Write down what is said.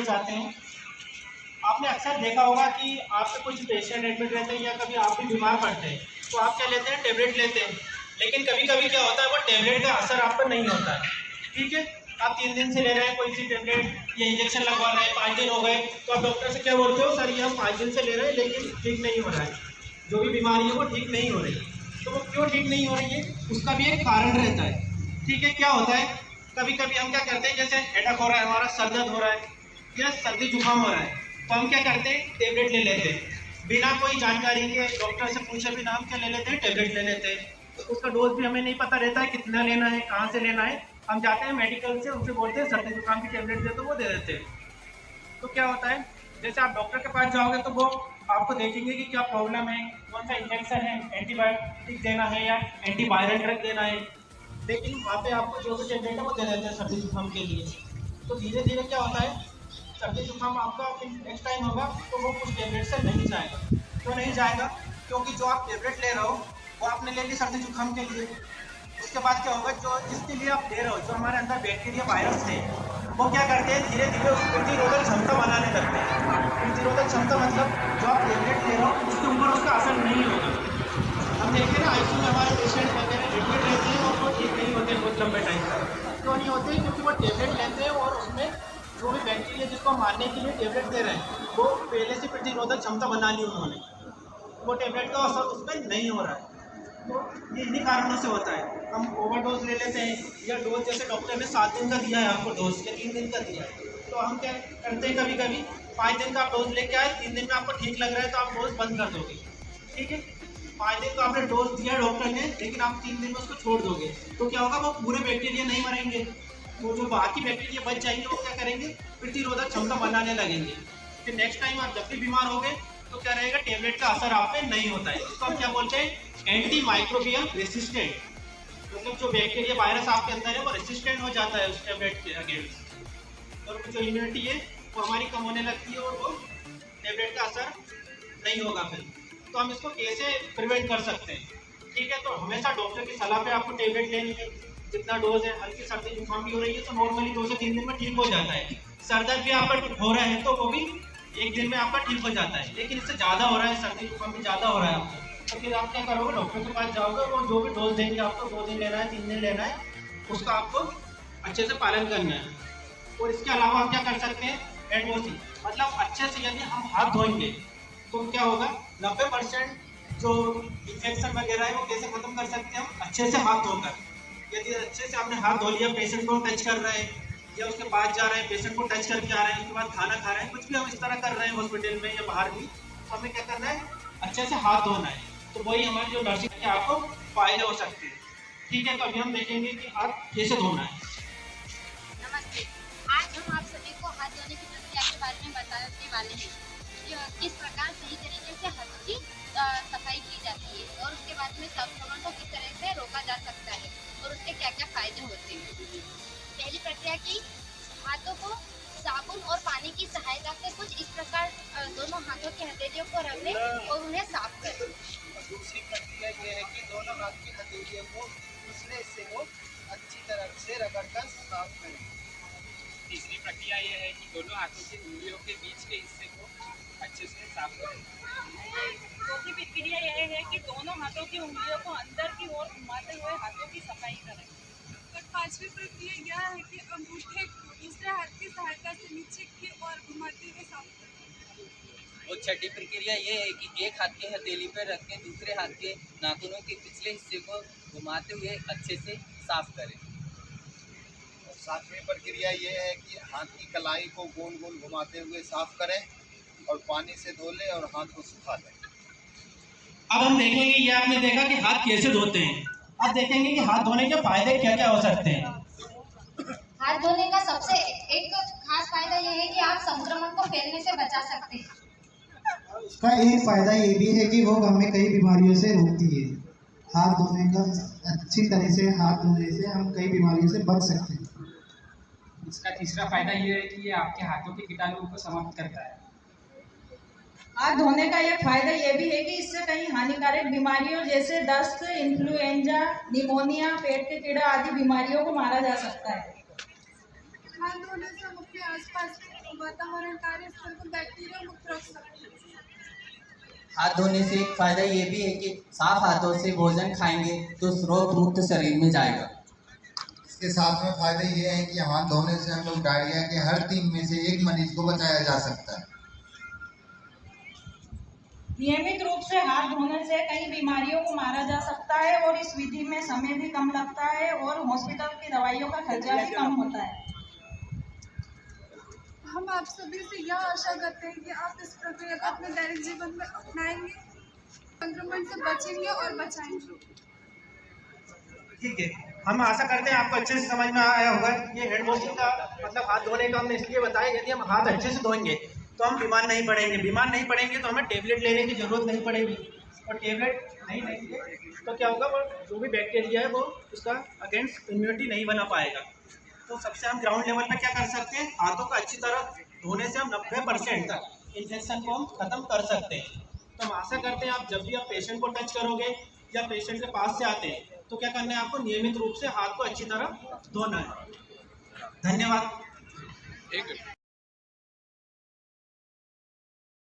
जाते हैं। आपने अक्सर देखा होगा कि आपके कुछ पेशेंट एडमिट रहते हैं या कभी आप भी बीमार पड़ते हैं तो आप क्या लेते हैं, टेबलेट लेते हैं। लेकिन कभी कभी क्या होता है, वो टेबलेट का असर आप पर नहीं होता है। ठीक है, आप 3 दिन से ले रहे हैं कोई सी टेबलेट या इंजेक्शन लगवा रहे हैं, 5 दिन हो गए, तो आप डॉक्टर से क्या बोलते हो, सर ये हम 5 दिन से ले रहे हैं लेकिन ठीक नहीं हो रहा है, जो भी बीमारी है वो ठीक नहीं हो रही है। तो वो क्यों ठीक नहीं हो रही है, उसका भी एक कारण रहता है। ठीक है, क्या होता है, कभी कभी हम क्या करते हैं, जैसे हेडेक हो रहा है, हमारा सर दर्द हो रहा है या सर्दी जुकाम हो रहा है, तो हम क्या करते हैं, टेबलेट ले लेते हैं बिना कोई जानकारी के, डॉक्टर से पूछे बिना हम क्या ले लेते हैं, टेबलेट ले लेते हैं। तो उसका डोज भी हमें नहीं पता रहता है कितना लेना है, कहाँ से लेना है। हम जाते हैं मेडिकल से, उनसे बोलते हैं सर्दी जुकाम की टेबलेट दे, तो वो दे देते हैं। तो क्या होता है, जैसे आप डॉक्टर के पास जाओगे तो वो आपको देखेंगे कि क्या प्रॉब्लम है, कौन सा इंजेक्शन है, एंटीबायोटिक देना है या एंटीवायरल ड्रग देना है। लेकिन वहाँ पे आपको जो भी टेबलेट है वो दे देते हैं सर्दी जुकाम के लिए। तो धीरे धीरे क्या होता है, सर्दी जुकाम आपका नेक्स्ट टाइम होगा तो वो कुछ टेबलेट से नहीं जाएगा। क्यों नहीं जाएगा, क्योंकि जो आप टेबलेट ले रहे हो वो आपने ले ली सर्दी जुकाम के लिए। उसके बाद क्या होगा, जो जिसके लिए आप ले रहे हो, जो हमारे अंदर बैक्टीरिया वायरस थे, वो क्या करते हैं, धीरे धीरे उस प्रतिरोधक क्षमता बनाने लगते हैं। प्रतिरोधक क्षमता मतलब जो आप टेबलेट ले रहे हो उसके ऊपर उसका असर नहीं होगा। हम देखते हैं ना, आईसीयू में हमारे पेशेंट वगैरह एडमिट रहते हैं और वो ठीक नहीं होते बहुत लंबे टाइम तक। क्यों नहीं होते, क्योंकि वो टेबलेट लेते हैं और उसमें जो भी बैक्टीरिया जिसको मारने के लिए टेबलेट दे रहे हैं वो पहले से प्रतिरोधक क्षमता बना ली उन्होंने, वो टेबलेट का असर उसमें नहीं हो रहा है। तो ये इन्हीं कारणों से होता है, हम ओवरडोज ले लेते हैं, या डोज जैसे डॉक्टर ने 7 दिन का दिया है आपको डोज, या 3 दिन का दिया है, तो हम क्या करते हैं, कभी कभी 5 दिन का आप डोज लेके आए, 3 दिन में आपको ठीक लग रहा है तो आप डोज बंद कर दोगे। ठीक है, 5 दिन तो आपने डोज दिया डॉक्टर ने, लेकिन आप 3 दिन में उसको छोड़ दोगे, तो क्या होगा, वो पूरे बैक्टीरिया नहीं मरेंगे, वो जो बाकी बैक्टीरिया बच जाएंगे वो क्या करेंगे, प्रतिरोधक क्षमता बनाने लगेंगे। फिर नेक्स्ट टाइम आप जब भी बीमार हो गए तो क्या रहेगा, टेबलेट का असर आप पे नहीं होता है। इसको हम क्या बोलते हैं, एंटी माइक्रोबियल रेसिस्टेंट। मतलब जो बैक्टीरिया वायरस आपके अंदर है वो रेसिस्टेंट हो जाता है उस टेबलेट के अगेंस्ट, और जो इम्यूनिटी है वो हमारी कम होने लगती है और वो टेबलेट का असर नहीं होगा फिर। तो हम इसको कैसे प्रिवेंट कर सकते हैं। ठीक है, तो हमेशा डॉक्टर की सलाह पे आपको टेबलेट लेनी है, जितना डोज है। हल्की सर्दी जुकाम भी हो रही है तो नॉर्मली 2 से 3 दिन में ठीक हो जाता है। सर दर्द भी आपका हो रहा है तो वो भी 1 दिन में आपका ठीक हो जाता है। लेकिन इससे ज़्यादा हो रहा है, सर्दी जुकाम भी ज़्यादा हो रहा है आपको, तो फिर आप क्या करोगे, डॉक्टर के पास जाओगे, वो जो भी डोज देंगे आपको, 2 दिन लेना है, 3 दिन लेना है, उसका आपको अच्छे से पालन करना है। और इसके अलावा हम क्या कर सकते हैं, हैंड वॉशिंग, मतलब अच्छे से यदि हम हाथ धोएंगे तो क्या होगा, 90% जो इन्फेक्शन वगैरह है वो कैसे खत्म कर सकते हैं हम, अच्छे से हाथ धोकर। यदि अच्छे से आपने हाथ धो लिया, पेशेंट को टच कर रहे हैं या उसके पास जा रहे हैं, पेशेंट को टच करके आ रहे हैं, उसके बाद खाना खा रहे हैं, कुछ भी हम इस तरह कर रहे हैं हॉस्पिटल में या बाहर भी, तो हमें क्या करना है, अच्छे से हाथ धोना है। तो वही हमारी जो नर्सिंग के आपको फायदे हो सकते हैं। ठीक है, तो अभी हम देखेंगे कि हाथ कैसे धोना है। नमस्ते, आज हम आप सभी को हाथ धोने की प्रक्रिया के बारे में बताने वाले हैं कि किस प्रकार सही तरीके से हाथ की सफाई की जाती है और उसके बाद में संक्रमण को किस तरह से रोका जा सकता है और उसके क्या क्या फायदे होते हैं। पहली प्रक्रिया की, हाथों को साबुन और पानी की सहायता से कुछ इस प्रकार दोनों हाथों की हथेलियों को रगड़ें और उन्हें साफ करें। दूसरी प्रक्रिया ये है कि दोनों हाथ की हथेलियों को पिछले हिस्से को अच्छी तरह से रगड़कर साफ करें। तीसरी प्रक्रिया ये है कि दोनों हाथों की उंगलियों के बीच के हिस्से को अच्छे से साफ करें। चौथी प्रक्रिया यह है कि दोनों हाथों की उंगलियों को अंदर की ओर घुमाते हुए हाथों की सफाई करें। और पांचवी प्रक्रिया यह है कि अंगूठे को दूसरे हाथ की सहायता से नीचे की ओर घुमाते हुए साफ करें। और छठी प्रक्रिया ये है कि एक हाथ की हथेली पर रख के दूसरे हाथ के नाखूनों के पिछले हिस्से को घुमाते हुए अच्छे से साफ करें। और सातवीं प्रक्रिया ये है कि हाथ की कलाई को गोल गोल घुमाते हुए साफ करें और पानी से धो लें और हाथ को सुखा लें। अब हम देखेंगे, ये आपने देखा कि हाथ कैसे धोते हैं। अब देखेंगे कि हाथ धोने के फायदे क्या क्या हो सकते हैं। हाथ धोने का सबसे एक खास फायदा यह है कि आप संक्रमण को फैलने से बचा सकते हैं। इसका एक फायदा ये भी है कि वो हमें कई बीमारियों से रोकती है। हाथ धोने का अच्छी तरह से हाथ धोने से हम कई बीमारियों से बच सकते हैं। इसका तीसरा फायदा ये है कि ये आपके हाथों के कीटाणुओं को समाप्त करता है। हाथ धोने का एक फायदा ये भी है कि इससे कई हानिकारक बीमारियों जैसे दस्त, इन्फ्लुएंजा, निमोनिया, पेट के कीड़ा आदि बीमारियों को मारा जा सकता है। हाथ धोने से हम अपने आसपास के वातावरण कार्यस्थल को बैक्टीरिया मुक्त रख सकते हैं। हाथ धोने से एक फायदा ये भी है कि साफ हाथों से भोजन खाएंगे तो रोग मुक्त शरीर में जाएगा। इसके साथ में फायदे ये हैं कि हाथ धोने से हम लोग डायरिया के हर 3 में से 1 मरीज को बचाया जा सकता है। नियमित रूप से हाथ धोने से कई बीमारियों को मारा जा सकता है और इस विधि में समय भी कम लगता है और हॉस्पिटल की दवाइयों का खर्चा भी कम होता है। हम आप सभी से यह आशा करते हैं कि आप इस प्रक्रिया को अपने दैनिक जीवन में अपनाएंगे, संक्रमण से बचेंगे और बचाएंगे। ठीक है, हम आशा करते हैं आपको अच्छे से समझ में आया होगा। ये हैंड वॉशिंग का मतलब हाथ धोने का हमने इसलिए बताया, यदि हम हाथ अच्छे से धोएंगे तो हम बीमार नहीं पड़ेंगे। बीमार नहीं पड़ेंगे तो हमें टेबलेट लेने की ज़रूरत नहीं पड़ेगी, और टेबलेट नहीं लेंगे तो क्या होगा, वो जो भी बैक्टीरिया है वो उसका अगेंस्ट इम्यूनिटी नहीं बना पाएगा। तो सबसे हम ग्राउंड लेवल पे क्या कर सकते हैं, हाथों को अच्छी तरह धोने से हम 90% तक इन्फेक्शन को हम ख़त्म कर सकते हैं। तो हम आशा करते हैं आप जब भी आप पेशेंट को टच करोगे या पेशेंट के पास से आते हैं तो क्या करना है, आपको नियमित रूप से हाथ को अच्छी तरह धोना है। धन्यवाद।